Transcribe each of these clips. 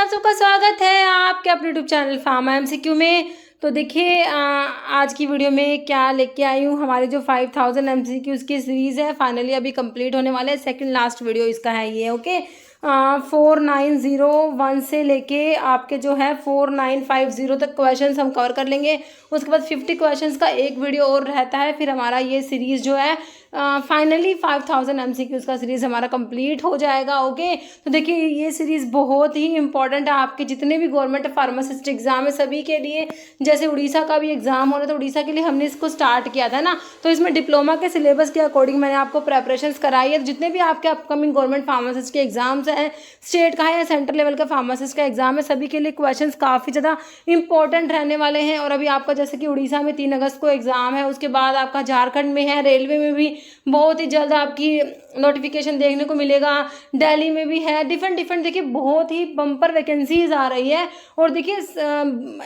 आप सबका स्वागत है आपके अपने यूट्यूब चैनल फार्मा एमसीक्यू में। तो देखिए आज की वीडियो में क्या लेके आई हूँ, हमारे जो 5000 एमसीक्यूज़ की सीरीज़ है फाइनली अभी कंप्लीट होने वाले हैं। सेकंड लास्ट वीडियो इसका है ये। ओके 4901 से लेके आपके जो है 4950 तक क्वेश्चंस हम कवर कर लेंगे। उसके बाद 50 क्वेश्चंस का एक वीडियो और रहता है, फिर हमारा ये सीरीज़ जो है फाइनली 5000 एमसीक्यूज़ का सीरीज़ हमारा कंप्लीट हो जाएगा। ओके तो देखिए ये सीरीज़ बहुत ही इंपॉर्टेंट है आपके जितने भी गवर्नमेंट फार्मासिस्ट एग्जाम है सभी के लिए। जैसे उड़ीसा का भी एग्जाम हो रहा था, उड़ीसा के लिए हमने इसको स्टार्ट किया था ना, तो इसमें डिप्लोमा के सिलेबस के अकॉर्डिंग मैंने आपको प्रेपरेशंस कराई है। जितने भी आपके अपकमिंग गवर्नमेंट फार्मासिस्ट के एग्जाम्स हैं, स्टेट का है या सेंट्रल लेवल का फार्मासिस्ट का एग्जाम है, सभी के लिए क्वेश्चंस काफ़ी ज़्यादा इंपॉर्टेंट रहने वाले हैं। और अभी आपका जैसे कि उड़ीसा में 3 अगस्त को एग्जाम है, उसके बाद आपका झारखंड में है, रेलवे में भी बहुत ही जल्द आपकी नोटिफिकेशन देखने को मिलेगा, दिल्ली में भी है, डिफरेंट देखिए बहुत ही बम्पर वैकेंसीज आ रही है। और देखिए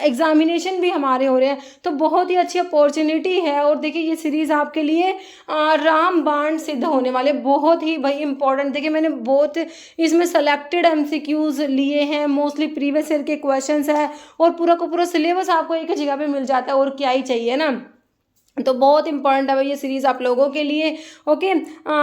एग्जामिनेशन भी हमारे हो रहे हैं, तो बहुत ही अच्छी अपॉर्चुनिटी है। और देखिए ये सीरीज़ आपके लिए रामबाण सिद्ध होने वाले, बहुत ही भाई इंपॉर्टेंट। देखिए मैंने बहुत इसमें सेलेक्टेड एमसीक्यूज लिए हैं, मोस्टली प्रीवियस ईयर के क्वेश्चंस है, और पूरा का पूरा सिलेबस आपको एक ही जगह पे मिल जाता है, और क्या ही चाहिए ना। तो बहुत इंपॉर्टेंट है भाई ये सीरीज़ आप लोगों के लिए। ओके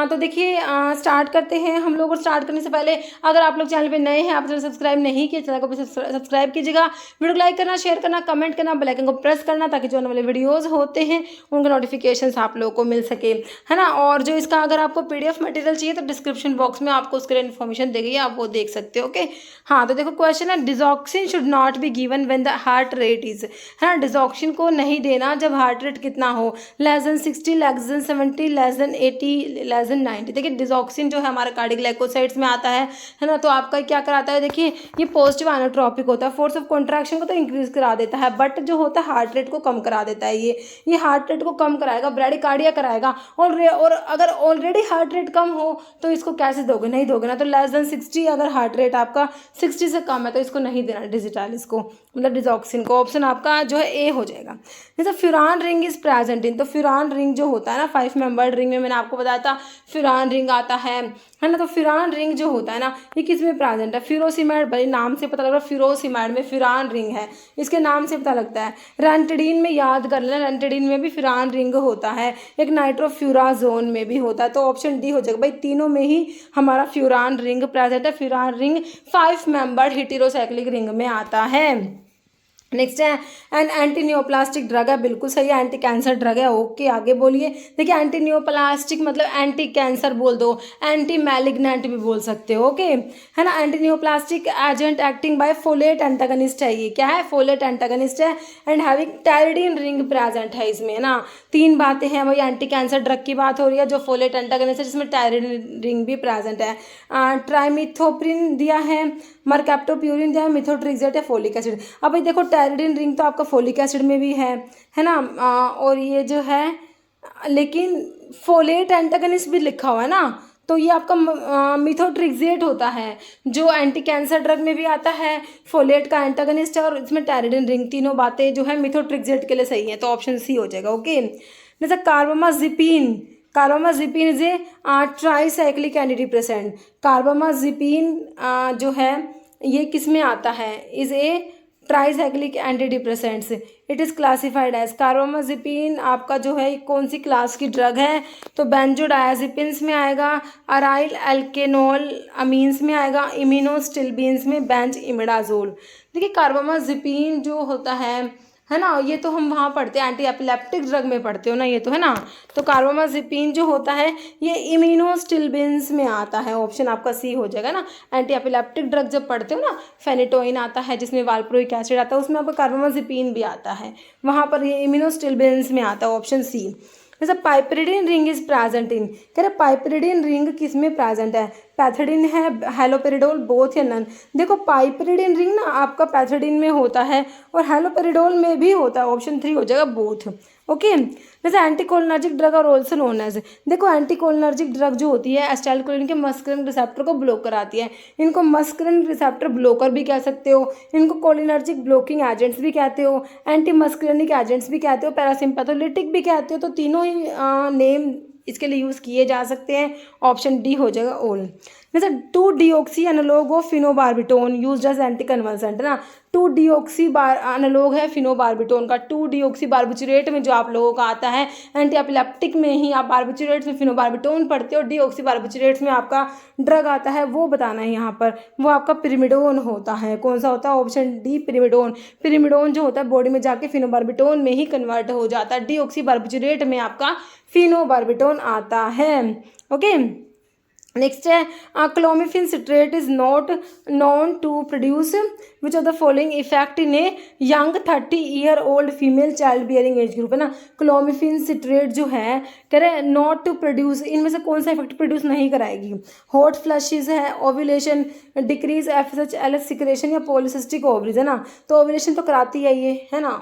तो देखिए स्टार्ट करते हैं हम लोग। और स्टार्ट करने से पहले अगर आप लोग चैनल पे नए हैं, आप सब्सक्राइब नहीं किए, चैनल को सब्सक्राइब कीजिएगा, वीडियो को लाइक करना, शेयर करना, कमेंट करना, बेल आइकन को प्रेस करना, ताकि जो आने वाले वीडियोज़ होते हैं उनके नोटिफिकेशन आप लोगों को मिल सके, है ना। और जो इसका अगर आपको PDF मटेरियल चाहिए तो डिस्क्रिप्शन बॉक्स में आपको उसके लिए इन्फॉर्मेशन दी गई है, आप वो देख सकते हो। ओके हाँ तो देखो क्वेश्चन है, digoxin should not be given when the heart rate is, है ना, डिजॉक्सिन को नहीं देना जब हार्ट रेट कितना हो, less than 60, less than 70, less than 80, less than 90। देखिए डिजॉक्सिन जो है हमारे कार्डियक ग्लाइकोसाइड्स में आता है ना, तो आपका क्या कराता है, देखिए ये पॉजिटिव आइनोट्रोपिक होता है, फोर्स ऑफ कॉन्ट्रैक्शन को तो इंक्रीज करा देता है, बट जो होता है हार्ट रेट को कम करा देता है। ये हार्ट रेट को कम कराएगा, ब्रैडिकार्डिया कराएगा। और अगर ऑलरेडी हार्ट रेट कम हो तो इसको कैसे दोगे, नहीं दोगे ना। तो लेस देन 60 अगर हार्ट रेट आपका 60 से कम है तो इसको नहीं देना डिजिटालिस को, मतलब डिजॉक्सिन को। ऑप्शन आपका जो है ए हो जाएगा। जैसे furan ring is present in, तो फ्यूरान रिंग जो होता है ना 5 मेंबर्ड रिंग में मैंने आपको बताया था फ्यूरान रिंग आता है ना। तो फ्यूरान रिंग जो होता है ना ये किस में प्रेजेंट है, फ्यूरोसिमाइड, भाई नाम से पता लग रहा है फ्यूरोसिमाइड में फ्यूरान रिंग है, इसके नाम से पता लगता है। रेंटिडीन में याद कर लेना, रेंटिडीन में भी फ्यूरान रिंग होता है, एक नाइट्रोफ्यूराजोन में भी होता है। तो ऑप्शन डी हो जाएगा भाई, तीनों में ही हमारा फ्यूरान रिंग प्रेजेंट है। Furan ring 5 membered heterocyclic ring में आता है। नेक्स्ट है एंड एंटी न्योप्लास्टिक ड्रग है, बिल्कुल सही है, एंटी कैंसर ड्रग है। ओके आगे बोलिए। देखिए एंटी न्योप्लास्टिक मतलब एंटी कैंसर बोल दो, एंटी मैलिग्नेंट भी बोल सकते हो। ओके है ना। Anti neoplastic agent acting by folate antagonist है, ये क्या है, फोलेट एंटागनिस्ट है, एंड हैविंग टायरिडीन रिंग प्रेजेंट है इसमें ना। 3 बातें हैं भाई, एंटी कैंसर ड्रग की बात हो रही है जो फोलेट एंटागनिस्ट है, जिसमें टायरिडीन रिंग भी प्रेजेंट है। ट्राइमिथोप्रिन दिया है, मरकैप्टोप्यूरिन दिया है, मिथोट्रिक्सेट है, फोलिक एसिड। अब भाई देखो टायरिडीन रिंग तो आपका फोलिक एसिड में भी है ना। और ये जो है लेकिन फोलेट एंटागनिस्ट भी लिखा हुआ है ना, तो ये आपका मिथोट्रिक्सेट होता है जो एंटी कैंसर ड्रग में भी आता है, फोलेट का एंटागनिस्ट है, और इसमें टायरिडीन रिंग। तीनों बातें जो है मिथोट्रिक्सेट के लिए सही है, तो ऑप्शन सी हो जाएगा। ओके जैसे carbamazepine, carbamazepine is a tricyclic antidepressant. Carbamazepine जो है ये किस में आता है, is a tricyclic antidepressants. It is classified as, carbamazepine आपका जो है कौन सी क्लास की ड्रग है, तो बेंजोडायाजिपिन्स में आएगा, अराइल एल्केनोल अमीन्स में आएगा, इम्यूनोस्टिल्बीन्स में बेंज इमिडाजोल। देखिए कार्बामाजिपिन जो होता है ना, ये तो हम वहाँ पढ़ते हैं एंटी एपिलेप्टिक ड्रग में पढ़ते हो ना, ये तो है ना। तो कार्बामाजिपिन जो होता है ये इम्यूनोस्टिल्बिन्स में आता है, ऑप्शन आपका सी हो जाएगा ना। एंटी एपिलेप्टिक ड्रग जब पढ़ते हो ना, फेनिटोइन आता है जिसमें वाल्प्रोइक एसिड आता है, उसमें आपका कार्बामाजिपिन भी आता है, वहाँ पर ये इम्यूनोस्टिल्बिन्स में आता है, ऑप्शन सी। जैसे पाइपरिडीन रिंग इज प्रेजेंट इन, कह रहे पाइपरिडीन रिंग किस में प्रेजेंट है, पैथिडीन है, हेलोपेरिडोल, बोथ या नन। देखो पाइपरिडीन रिंग ना आपका पैथिडीन में होता है और हेलोपेरिडोल में भी होता है, ऑप्शन 3 हो जाएगा बोथ। ओके जैसे एंटीकोलिनर्जिक ड्रग और ऑल्सो नोन एज, देखो एंटीकोलिनर्जिक ड्रग जो होती है एसिटाइलकोलिन के मस्करिन रिसेप्टर को ब्लॉक कराती है, इनको मस्करिन रिसेप्टर ब्लॉकर भी कह सकते हो, इनको कोलिनर्जिक ब्लॉकिंग एजेंट्स भी कहते हो, एंटी मस्करिनिक एजेंट्स भी कहते हो, पैरासिम्पैथोलिटिक भी कहते हो। तो तीनों ही नेम इसके लिए यूज़ किए जा सकते हैं, ऑप्शन डी हो जाएगा ऑल। जैसे 2-डिऑक्सी analogue of phenobarbitone used as anticonvulsant है ना। 2-डिऑक्सी एनालॉग है फिनोबार्बिटोन का। 2-डिऑक्सी बार्बिचुरेट में जो आप लोगों का आता है, एंटी एपिलेप्टिक में ही आप बार्बिचुरेट्स में फिनोबार्बिटोन पढ़ते हो, डीऑक्सी बार्बिचुरेट्स में आपका ड्रग आता है वो बताना है यहाँ पर। वो आपका पिरिमिडोन होता है। कौन सा होता है? Option D पिरिमिडोन। पिरिमिडोन जो होता है बॉडी में जाके फिनोबार्बिटोन में ही कन्वर्ट हो जाता है। डीऑक्सी बार्बिचुरेट में आपका फिनोबार्बिटोन आता है। ओके, नेक्स्ट है clomiphene citrate is not known to produce which of the following effect in a young 30-year-old female child bearing age group है ना। क्लोमिफेन सिट्रेट जो है कह रहे हैं नॉट टू प्रोड्यूस, इनमें से कौन सा इफेक्ट प्रोड्यूस नहीं कराएगी? हॉट फ्लशेज है, ओव्यूलेशन, डिक्रीज FSH सिक्रेशन या पॉलीसिस्टिक ओवरीज है ना। तो ओव्यूलेशन तो कराती है ये है ना,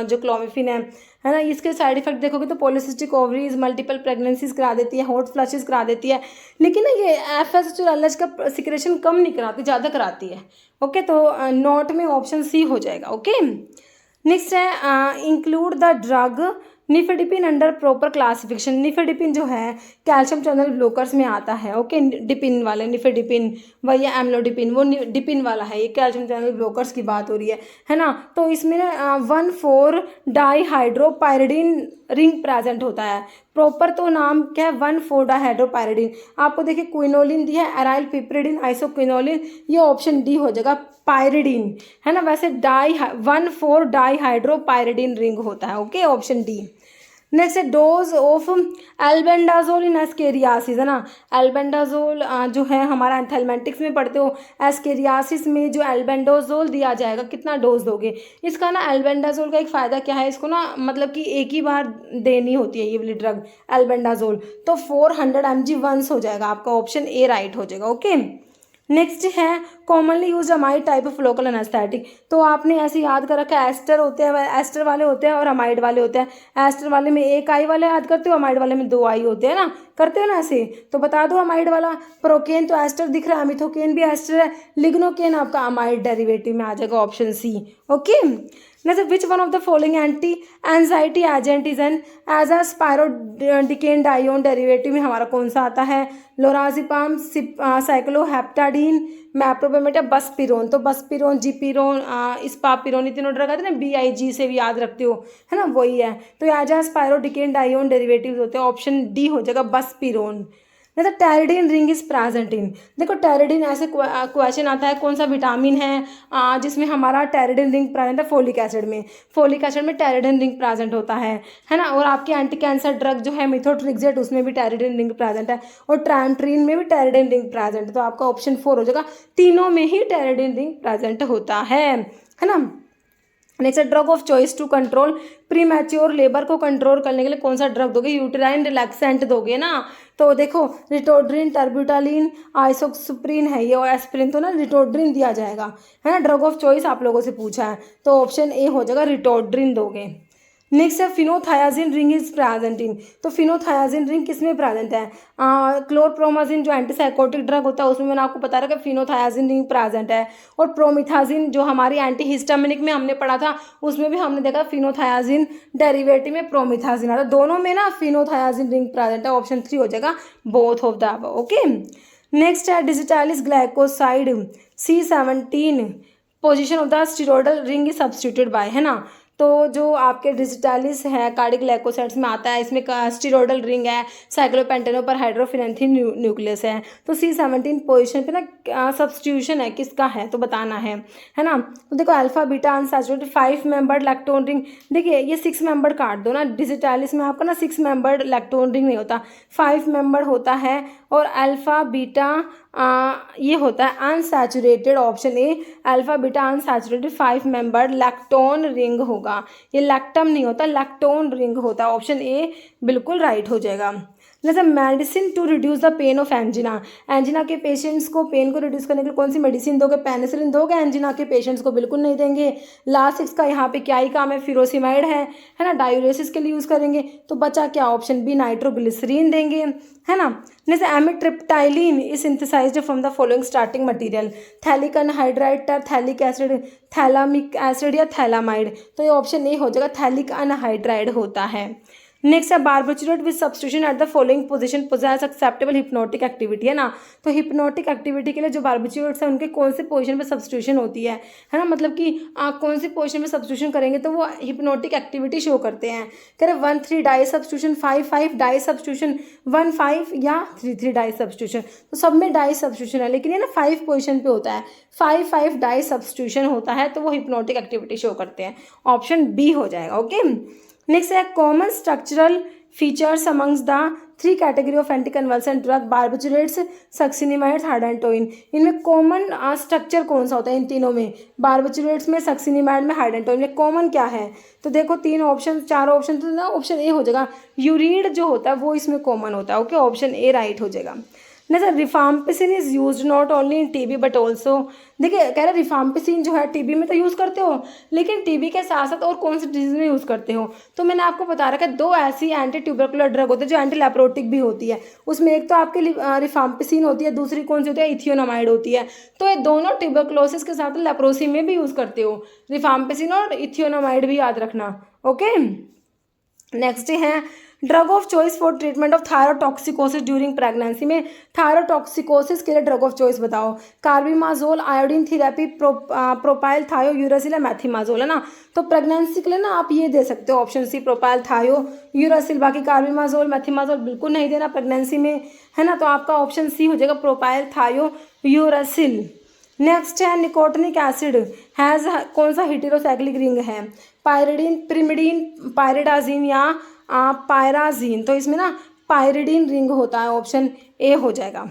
जो क्लोमिफेन है ना। इसके साइड इफेक्ट देखोगे तो पॉलीसिस्टिक ओवरीज, मल्टीपल प्रेगनेंसीज करा देती है, हॉट फ्लशेज करा देती है, लेकिन ना ये FSH और LH का सिक्रेशन कम नहीं कराती, ज़्यादा कराती है। ओके, तो नॉट में ऑप्शन सी हो जाएगा। ओके, नेक्स्ट है include the drug nifedipine under proper classification. Nifedipine जो है कैल्शियम चैनल ब्लॉकर्स में आता है। ओके, डिपिन वाले निफेडिपिन वही एम्लोडिपिन, वो डिपिन वाला है, ये कैल्शियम चैनल ब्लॉकर्स की बात हो रही है ना। तो इसमें ना 1,4-डाईहाइड्रोपायरिडीन रिंग प्रेजेंट होता है। प्रॉपर तो नाम क्या है? 1,4-डाईहाइड्रोपायरिडीन। आपको देखिए क्विनोलिन दी है, एराइल पिपरिडिन, आइसोक्विनोलिन, ये ऑप्शन डी हो जाएगा, पायरिडीन है ना। वैसे 1,4-डाईहाइड्रोपायरिडीन रिंग होता है। Okay, option D. नेक्स्ट है dose of albendazole in ascariasis है ना। एल्बेंडाजोल जो है हमारा एंथेलमेंटिक्स में पढ़ते हो, एस्केरियासिस में जो एल्बेंडाजोल दिया जाएगा कितना डोज दोगे? इसका ना एल्बेंडाजोल का एक फ़ायदा क्या है, इसको ना मतलब कि एक ही बार देनी होती है ये वाली ड्रग एल्बेंडाजोल, तो 400 mg वंस हो जाएगा, आपका ऑप्शन ए राइट हो जाएगा। ओके, नेक्स्ट है commonly use amide type of local anaesthetic. तो आपने ऐसे याद कर रखा है, एस्टर होते हैं, एस्टर वाले होते हैं और अमाइड वाले होते हैं। एस्टर वाले में 1 आई वाले याद करते हो, अमाइड वाले में 2 आई होते हैं ना, करते हो ना ऐसे। तो बता दो अमाइड वाला, प्रोकेन तो एस्टर दिख रहा है, मिथोकेन भी एस्टर है, लिग्नोकेन आपका अमाइड डेरिवेटिव में आ जाएगा, option C. Okay, next which one of the following anti anxiety agent is an azaspirodecanedione derivative में हमारा कौन सा आता है? लोराजिपाम, साइक्लोहेप्टाडीन, मैप्रोपेमेटा, बसपिरोन। तो बसपिरोन, जिपिरोन, स्पापिरोन, ये तीनों ड्रग आते हैं ना, BIG से भी याद रखते हो है ना, वही है। तो एज अ स्पायरोडिकेन डाइओन डेरिवेटिव्स होते हैं, ऑप्शन डी हो जाएगा, बसपिरोन। नहीं तो टेरिडीन रिंग इज प्रेजेंट इन, देखो टेरिडीन ऐसे क्वेश्चन आता है कौन सा विटामिन है जिसमें हमारा टेरिडीन रिंग प्रेजेंट है? फोलिक एसिड में। फोलिक एसिड में टेरिडीन रिंग प्रेजेंट होता है ना। और आपकी एंटी कैंसर ड्रग जो है मिथोट्रिक्सेट, उसमें भी टेरिडीन रिंग प्रेजेंट है, और ट्रामट्रीन में भी टेरिडीन रिंग प्रेजेंट है। तो आपका ऑप्शन 4 हो जाएगा, तीनों में ही टेरिडीन रिंग प्रेजेंट होता है ना। Next drug of choice to control premature labour को कंट्रोल करने के लिए कौन सा ड्रग दोगे? यूटेराइन रिलैक्सेंट दोगे ना। तो देखो रिटोड्रिन, टर्ब्यूटालिन, आइसोक्सुप्रिन है ये, और एस्प्रिन, तो ना रिटोड्रिन दिया जाएगा है ना। ड्रग ऑफ चॉइस आप लोगों से पूछा है, तो ऑप्शन ए हो जाएगा, रिटोड्रिन दोगे। नेक्स्ट है फिनोथायाजिन रिंग इज प्रेजेंट इन। तो फिनोथायाजिन रिंग किस में प्रेजेंट है? क्लोरप्रोमाजिन जो एंटीसाइकोटिक ड्रग होता है उसमें मैंने आपको बता रहा कि फिनोथायाजिन रिंग प्रेजेंट है। और प्रोमिथाजिन जो हमारी एंटीहिस्टामिनिक में हमने पढ़ा था उसमें भी हमने देखा फिनोथायाजिन डेरिवेटिव में प्रोमिथाजिन आता है, दोनों में ना फिनोथायाजिन रिंग प्रेजेंट है, ऑप्शन 3 हो जाएगा, both of the above. Okay, next है digitalis glycoside C17 position of the steroidal ring is substituted by है ना। तो जो आपके डिजिटालिस है कार्डिक ग्लाइकोसाइड्स में आता है, इसमें स्टीरोडल रिंग है, साइक्लोपेंटेनो पर हाइड्रोफिनेंथिन न्यूक्लियस है। तो C17 पोजीशन पे ना सब्सटीट्यूशन है किसका है तो बताना है ना। तो देखो alpha beta unsaturated 5 membered lactone ring, देखिए ये 6 मेंबर्ड काट दो ना, डिजिटालिस में आपका ना 6 मेंबर्ड लैक्टोन रिंग नहीं होता, 5 मेंबर्ड होता है। और अल्फा बीटा ये होता है unsaturated, option A alpha beta unsaturated 5 membered lactone ring होगा, ये लैक्टम नहीं होता, लैक्टोन रिंग होता है, ऑप्शन ए बिल्कुल राइट हो जाएगा। जैसे medicine to reduce the pain of angina, angina के पेशेंट्स को पेन को रिड्यूस करने के लिए कौन सी मेडिसिन दोगे? पेनिसिलिन दोगे एंजिना के पेशेंट्स को? बिल्कुल नहीं देंगे। लास्ट 6 का यहाँ पे क्या ही काम है? फिरोसिमाइड है ना, डायूरेसिस के लिए यूज़ करेंगे। तो बचा क्या? ऑप्शन बी नाइट्रोग्लिसरीन देंगे है ना। जैसे amitriptyline is synthesized from the following starting material, phthalic anhydride, phthalic acid, phthalamic acid या थैलामाइड। तो ये ऑप्शन ए हो जाएगा, थैलिक अनहाइड्राइड होता है। नेक्स्ट है barbiturate with substitution at the following position possesses acceptable hypnotic activity, है ना। तो हिप्नोटिक एक्टिविटी के लिए जो बारबिचुरेट्स हैं उनके कौन से पोजीशन पे सब्स्टिट्यूशन होती है ना, मतलब कि आप कौन सी पोजीशन में सब्स्टिट्यूशन करेंगे तो वो हिप्नोटिक एक्टिविटी शो करते हैं। कह रहे 1-3 डाई सब्स्टिट्यूशन, 5-5 डाई सब्स्टिट्यूशन, 1-5 या 3-3 डाई सब्स्टिट्यूशन। तो सब में डाई सब्स्टिट्यूशन है, लेकिन ये ना 5 पोजीशन पे होता है, 5-5 डाई सब्स्टिट्यूशन होता है, तो वो हिप्नोटिक एक्टिविटी शो करते हैं। ऑप्शन बी हो जाएगा। ओके, नेक्स्ट है common structural features amongst the 3 category of anti convulsant drug barbiturates, succinimide, hydantoin. इनमें कॉमन स्ट्रक्चर कौन सा होता है इन तीनों में, बारबिचुरेट्स में, सक्सिनिमाइड में, हाइडेंटोइन में कॉमन क्या है? तो देखो 3 ऑप्शन 4 ऑप्शन, तो ना ऑप्शन ए हो जाएगा, यूरिड जो होता है वो इसमें कॉमन होता है। ओके, ऑप्शन ए राइट हो जाएगा। नहीं sir, rifampicin is use not only in TB but also, देखिए कह रहे रिफाम्पिसिन जो है टीबी में तो यूज़ करते हो, लेकिन टीबी के साथ साथ और कौन सी डिजीज में यूज़ करते हो? तो मैंने आपको बता रखा है 2 ऐसी एंटी ट्यूबरकुलर ड्रग होती है जो एंटी लेप्रोटिक भी होती है, उसमें एक तो आपकी रिफाम्पिसिन होती है, दूसरी कौन सी होती है, इथियोनामाइड होती है। तो ये दोनों ट्यूबरकुलोसिस के साथ लेप्रोसी में भी यूज़ करते हो, रिफाम्पिसिन और इथियोनामाइड भी याद रखना। ओके, नेक्स्ट है drug of choice for treatment of thyrotoxicosis during pregnancy में, थायरोटॉक्सिकोसिस के लिए ड्रग ऑफ चॉइस बताओ। कार्बिमाजोल, आयोडीन थेरेपी, प्रोपाइल थायो यूरासिल, मैथिमाजोल, है ना। तो प्रेगनेंसी के लिए ना आप ये दे सकते हो ऑप्शन सी, प्रोपाइल थायो यूरासिल। बाकी कार्बिमाजोल मैथिमाजोल बिल्कुल नहीं देना प्रेगनेंसी में, है ना। तो आपका ऑप्शन सी हो जाएगा, प्रोपाइल थायो यूरासिल। नेक्स्ट है निकोटिनिक एसिड हैज़ कौन सा हेटेरोसाइक्लिक रिंग है, पायरिडीन, प्रिमिडीन, पायरिडाजीन या पायराजीन। तो इसमें ना पायरिडीन रिंग होता है, ऑप्शन ए हो जाएगा।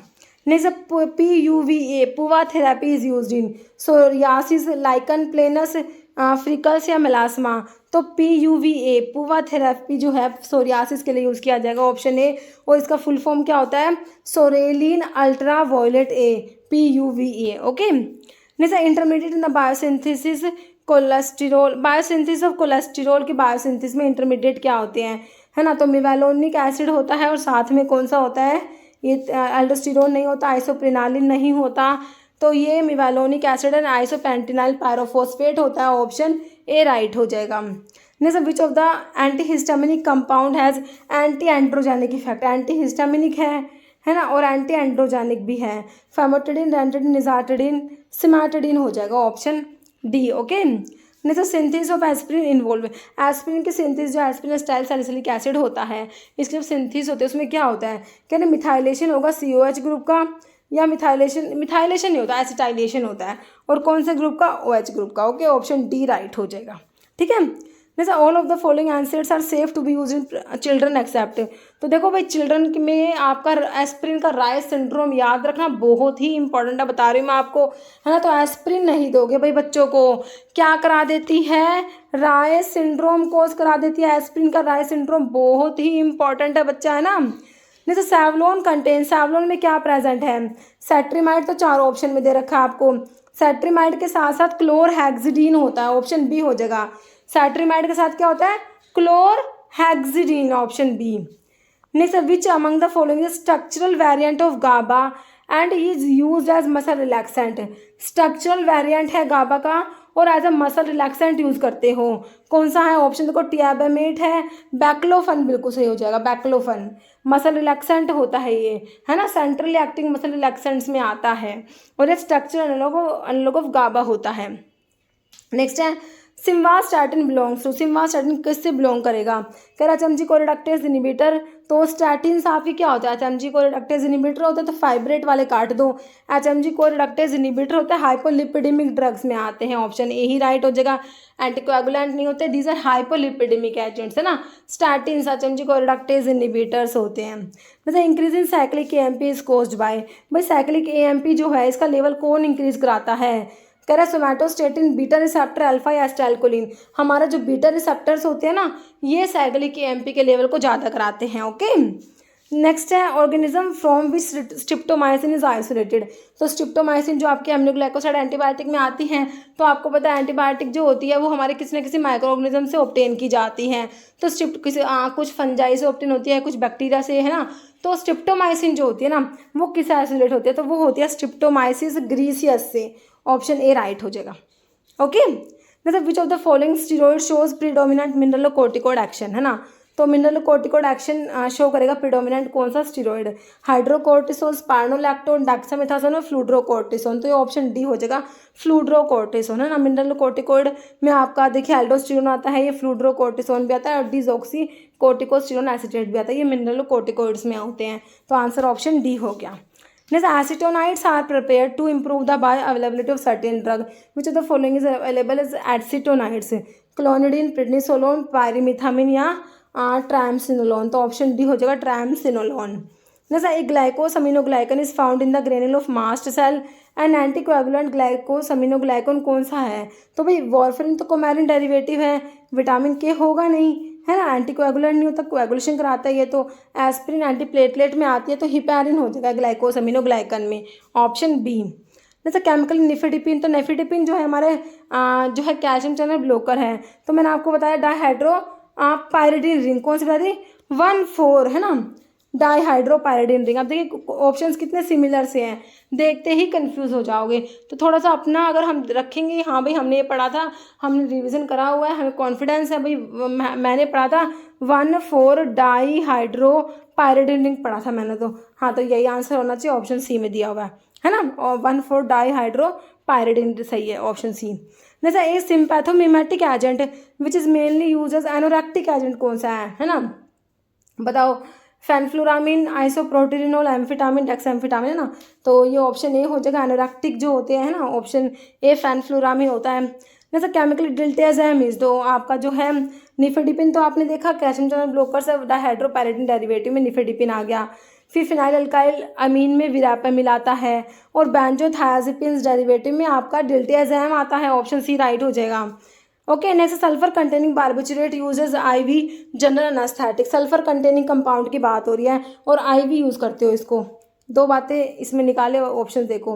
Next PUVA PUVA therapy is used in psoriasis, lichen planus, freckles या मेलास्मा। तो PUVA पुवा थेरेपी जो है सोरियासिस के लिए यूज़ किया जाएगा, ऑप्शन ए। और इसका फुल फॉर्म क्या होता है, psoralen ultraviolet A, PUVA। Okay, next intermediate in the biosynthesis cholesterol, biosynthesis of cholesterol की बायोसिंथेसिस में इंटरमीडिएट क्या होते हैं, है ना। तो मेवालोनिक एसिड होता है और साथ में कौन सा होता है, ये एल्डोस्टेरोन नहीं होता, आइसोप्रेनालिन नहीं होता, तो ये मेवालोनिक एसिड एंड आइसोपेंटिनाइल पायरोफॉस्फेट होता है, ऑप्शन ए राइट हो जाएगा। Next which of the antihistaminic compound has anti androgenic effect, antihistaminic है ना, और एंटी एंड्रोजेनिक भी है, फेमोटिडिन, रेंटिडिन, निजाटिडिन, सिमाटिडिन हो जाएगा, option D. Okay, next synthesis of aspirin involve, aspirin की सिंथेसिस जो एस्पिरिन स्टाइल सैलिसिलिक एसिड होता है, इसकी जब सिंथेसिस होती है उसमें क्या होता है, कहते हैं मिथाइलेशन होगा COH ग्रुप का, या मिथाइलेशन नहीं होता, एसिटाइलेशन होता है, और कौन से ग्रुप का, OH ग्रुप का। ओके, ऑप्शन डी राइट हो जाएगा। ठीक है, जैसे all of the following answers are safe to be use in children except. तो देखो भाई, चिल्ड्रन में आपका एस्पिरिन का राइस सिंड्रोम याद रखना बहुत ही इंपॉर्टेंट है, बता रही हूँ मैं आपको, है ना। तो एस्पिरिन नहीं दोगे भाई बच्चों को, क्या करा देती है, राइस सिंड्रोम कोज करा देती है। एस्पिरिन का राइस सिंड्रोम बहुत ही इंपॉर्टेंट है बच्चा, है ना। नहीं तो सैवलोन कंटेन, सैवलोन में क्या प्रेजेंट है, सेट्रीमाइड, तो 4 ऑप्शन में दे रखा है आपको। सेट्रीमाइड के साथ साथ क्लोरहेक्सिडीन होता है, ऑप्शन बी हो जाएगा। सेट्रीमाइड के साथ क्या होता है, chlorhexidine, option B. Next, which among the following structural variant of GABA and is used as muscle relaxant, structural variant है गाबा का और as a muscle relaxant use करते हो, कौन सा है, ऑप्शन देखो, टियाबामेट है, बैक्लोफन बिल्कुल सही हो जाएगा, बैक्लोफन मसल रिलैक्सेंट होता है ये, है ना, सेंट्रली एक्टिंग मसल रिलैक्सेंट्स में आता है, और ये स्ट्रक्चरल एनालॉग ऑफ गाबा होता है। नेक्स्ट है सिम्वास्टैटिन बिलोंग्स टू, सिम्वास्टैटिन किससे बिलोंग करेगा, कह रहा एचएमजी कोरिडेक्टेज इनहिबिटर। तो स्टैटिन आपकी क्या होता है, एचएमजी कोरिडेक्टेज इनहिबिटर होता है, तो फाइब्रेट वाले काट दो। एचएमजी कोरिडेक्टेज इनहिबिटर होता है, हाइपोलिपिडेमिक ड्रग्स में आते हैं, ऑप्शन ए ही राइट हो जाएगा। एंटीकोएगुलेंट नहीं होते, दीज आर हाइपोलिपिडेमिक एजेंट्स, है ना। स्टैटिन एचएमजी कोरिडेक्टेज इनहिबिटर्स होते हैं। जैसे increase in cyclic AMP is caused by, भाई साइक्लिक AMP जो है इसका लेवल कौन इंक्रीज कराता है, कह रहा है सोमैटोस्टेटिन, बीटा रिसेप्टर, अल्फा या एस्टाइलकोलिन। हमारा जो बीटा रिसेप्टर्स होते हैं ना, ये साइक्लिक AMP के लेवल को ज़्यादा कराते हैं। ओके, नेक्स्ट है organism from which streptomycin is isolated. तो स्ट्रिप्टोमाइसिन जो आपके एमिनोग्लाइकोसाइड एंटीबायोटिक में आती हैं, तो आपको पता है एंटीबायोटिक जो होती है वो हमारे किसी न किसी माइक्रो ऑर्गेनिज्म से ऑब्टेन की जाती हैं। तो कुछ फंजाई से ऑब्टेन होती है, कुछ बैक्टीरिया से, है ना। तो स्ट्रिप्टोमाइसिन जो होती है ना, वो किससे आइसोलेट होती है, तो वो होती है स्ट्रिप्टोमाइसिस ग्रीसियस से, ऑप्शन ए राइट हो जाएगा। ओके, मतलब विच of the following steroid shows predominant mineral corticoid action, है ना। तो मिनरल कोर्टिकोइड एक्शन शो करेगा प्रिडोमिनेंट कौन सा स्टीरॉयड, हाइड्रोकोर्टिसोन, स्पार्नोलैक्टोन, डेक्सामेथासोन और फ्लूड्रोकोर्टिसोन। तो ये ऑप्शन डी हो जाएगा फ्लूड्रोकोर्टिसोन, है ना। मिनरल कोर्टिकोइड में आपका देखिए एल्डोस्टेरोन आता है, ये फ्लूड्रोकोर्टिसोन भी आता है और डिजॉक्सी कोर्टिकोस्टेरोन एसीटेट भी आता है, ये मिनरल कोर्टिकोइड्स में होते हैं। तो आंसर ऑप्शन डी हो गया। Next, acetonides are prepared to improve the bioavailability of certain drug. Which of the following is available as acetonides? Clonidine, prednisolone, pyrimethamine या ट्रामसिनोलोन। तो ऑप्शन डी हो जाएगा ट्रामसिनोलोन। जैसा एक glycosaminoglycan is found in the granule of mast cell and anticoagulant glycosaminoglycan कौन सा है? तो भाई वॉरफेरिन तो कोमेरिन डेरिवेटिव है, विटामिन के होगा नहीं, है ना। एंटीकोएगुलेंट नहीं होता, कोएगुलेशन कराता है ये तो। एस्पिरिन एंटीप्लेटलेट में आती है तो हिपैरिन हो जाएगा ग्लाइकोसमिनोग्लाइकन में, ऑप्शन बी। जैसे केमिकल निफेडिपिन, तो नेफेडिपिन जो है हमारे जो है कैल्शियम चैनल ब्लॉकर है। तो मैंने आपको बताया डाइहाइड्रो पायरिडीन रिंग कौन सी बता दी? 1,4, है ना, डाइहाइड्रोपायरिडीन रिंग। अब देखिए ऑप्शंस कितने सिमिलर से हैं, देखते ही कंफ्यूज हो जाओगे। तो थोड़ा सा अपना अगर हम रखेंगे, हाँ भाई हमने ये पढ़ा था, हमने रिवीजन करा हुआ है, हमें कॉन्फिडेंस है भाई, मैंने पढ़ा था 1,4 डाइहाइड्रोपायरिडीन रिंग पढ़ा था मैंने तो। हाँ तो यही आंसर होना चाहिए, ऑप्शन सी में दिया हुआ है ना। और 1,4 डाइहाइड्रोपायरिडीन सही है, ऑप्शन सी। जैसे a sympathomimetic agent which is mainly use as anorectic agent कौन सा है ना, बताओ? फेनफ्लुरामिन, आइसोप्रोटिरिनोल, एम्फिटामिन, डेक्सामेथासोन, है ना। तो ये ऑप्शन ए हो जाएगा, एनोरेक्टिक जो होते हैं ना, ऑप्शन ए फेनफ्लुरामिन होता है। जैसे केमिकल डिल्टेजैमिस, तो आपका जो है निफेडिपिन तो आपने देखा कैल्शियम चैनल ब्लॉकर से डाइहाइड्रोपायरिडीन डेरिवेटिव में निफेडिपिन आ गया। फिर फिनाइल अल्काइल अमीन में विरापा मिलाता है, और बेंजोथायाजिपिन्स डेरिवेटिव में आपका डिल्टेजैम आता है, ऑप्शन सी राइट हो जाएगा। Okay, next sulphur containing barbiturate uses IV general anaesthetic. Sulphur containing compound की बात हो रही है और आईवी यूज़ करते हो इसको। दो बातें इसमें निकाले, ऑप्शन देखो,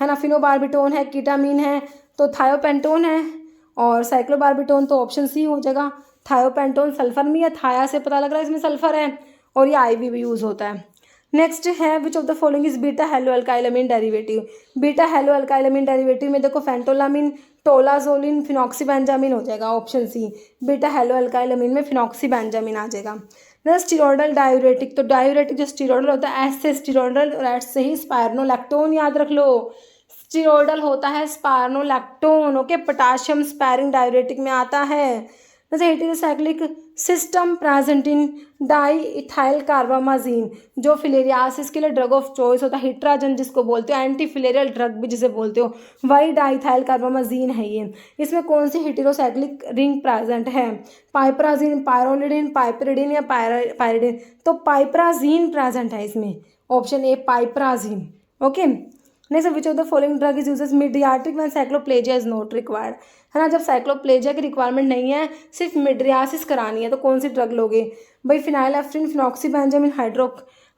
है ना। फिनोबार्बिटोन है, कीटामीन है, तो थायोपेंटोन है, और साइक्लोबार्बिटोन तो ऑप्शन सी हो जाएगा। थायोपेंटोन सल्फर में या थाया से पता लग रहा है इसमें सल्फर है, और ये आईवी भी यूज़ होता है। नेक्स्ट है which of the following is beta haloalkylamine derivative. Beta haloalkylamine derivative में देखो फेंटोलामीन, टोलाजोलिन, फिनॉक्सीबेंजामिन हो जाएगा, option C. Beta haloalkylamine में फिनॉक्सीबेंजामिन आ जाएगा। नेक्स्ट स्टीरोइडल डायूरेटिक, तो डायूरेटिक जो स्टीरोइडल होता है एस से स्टीरोइडल और एस से ही स्पायरनोलैक्टोन याद रख लो। स्टीरोइडल होता है spironolactone, okay. Potassium sparing diuretic में आता है। जैसे heterocyclic system present in diethylcarbamazine, जो फिलेरियासिस के लिए ड्रग ऑफ चॉइस होता है, हिट्राजन जिसको बोलते हो, एंटी फिलेरियल ड्रग भी जिसे बोलते हो, वही डाई इथाइल कार्बामाजीन है ये। इसमें कौन सी हेटेरोसाइक्लिक रिंग प्रेजेंट है? पाइपराजीन, पायरोलिडिन, पाइपरिडिन या पायरिडिन। तो पाइपराजीन प्रेजेंट है इसमें, option A piperazine, okay. Next, which of the following drug is uses mydriatic when cycloplegia is not required, है ना। जब साइक्लोप्लेजिया की रिक्वायरमेंट नहीं है, सिर्फ मिड्रियासिस करानी है, तो कौन सी ड्रग लोगे भाई? फिनाइलएफ्रिन, फिनॉक्सीबेंजामिन,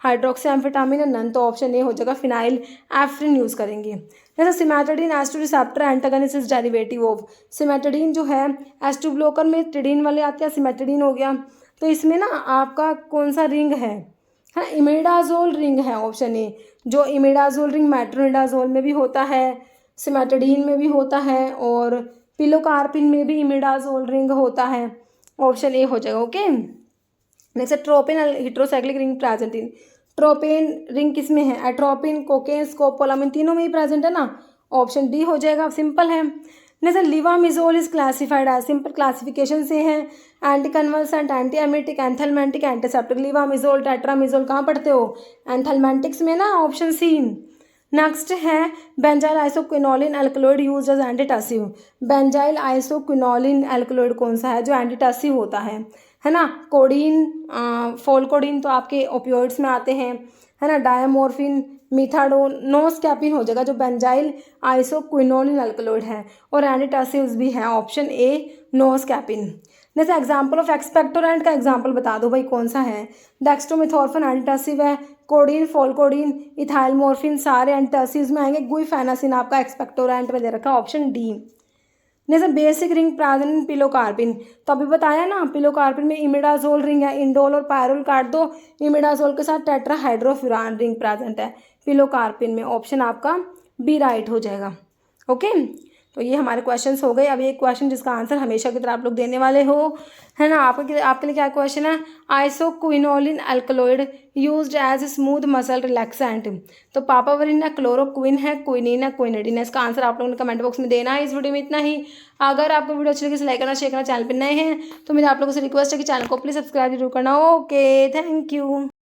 हाइड्रोक्सी एम्फेटामिन या नन। तो ऑप्शन ए हो जाएगा फिनाइल एफ्रिन यूज़ करेंगे। जैसे सिमेटोडिन एस2 receptor antagonist is derivative of. Cimetidine जो है एस2 ब्लॉकर में ट्रिडीन वाले आते हैं, सिमेटोडिन हो गया। तो इसमें ना आपका कौन सा रिंग है? हाँ, इमिडाजोल रिंग है, ऑप्शन ए। जो इमिडाजोल रिंग मेट्रोनिडाजोल में भी होता है, सिमेटोडिन में भी होता है, और पिलोकार्पिन में भी इमिडाजोल रिंग होता है, ऑप्शन ए हो जाएगा, okay. Next tropine heterocyclic ring present in. Tropane ring किस में है? एट्रोपिन, कोकेन, स्कोपोलामिन, तीनों में ही प्रेजेंट है ना, ऑप्शन डी हो जाएगा, सिंपल है। Next levamisole is classified as, simple classification से है, anticonvulsant, antiemetic, anthelmintic, antiseptic. Levamisole, tetramisole कहाँ पढ़ते हो? एंथलमेंटिक्स में ना, ऑप्शन सी। नेक्स्ट है benzyl isoquinoline alkaloid used as antitussive. Benzyl isoquinoline alkaloid कौन सा है जो एंटीटसिव होता है ना। कोडीन, फोलकोडीन तो आपके ओपियोइड्स में आते हैं, है ना। डायमोर्फिन, मिथाडोन, नोस्कैपिन हो जाएगा जो बेंजाइल आइसोक्विनोलिन एल्कलॉइड है, और एंटीटसिव्स भी है, ऑप्शन ए नोस्कैपिन। जैसे एग्जाम्पल ऑफ एक्सपेक्टोरेंट का एग्जाम्पल बता दो भाई कौन सा है? डेक्स्ट्रोमेथोर्फिन एंटीटसिव है, कोडीन, फोलकोडीन, इथाइलमोर्फिन सारे एंटीटसिव्स में आएंगे। गुइफेनासिन आपका एक्सपेक्टोरेंट में दे रखा है, ऑप्शन डी। जैसे basic ring present in pilocarpine, तो अभी बताया ना, पिलोकार्पिन में इमिडाजोल रिंग है, इंडोल और पायरोल काट दो, इमिडाजोल के साथ टेट्राहाइड्रोफ्यूरान रिंग प्रेजेंट है पिलोकार्पिन में, ऑप्शन आपका बी राइट हो जाएगा, ओके। तो ये हमारे क्वेश्चंस हो गए। अब एक क्वेश्चन जिसका आंसर हमेशा की तरह आप लोग देने वाले हो, है ना। आपके लिए क्या क्वेश्चन है, isoquinoline alkaloid used as smooth muscle relaxant. तो पापावरिन है, क्लोरोक्विन है, क्विनिन है, क्विनिडिन है। इसका आंसर आप लोगों ने कमेंट बॉक्स में देना है। इस वीडियो में इतना ही। अगर आपको वीडियो अच्छी लगी, लाइक करना, शेयर करना, चैनल पर नए हैं तो मेरे आप लोगों से रिक्वेस्ट है कि चैनल को प्लीज़ सब्सक्राइब जरूर करना। Okay, thank you.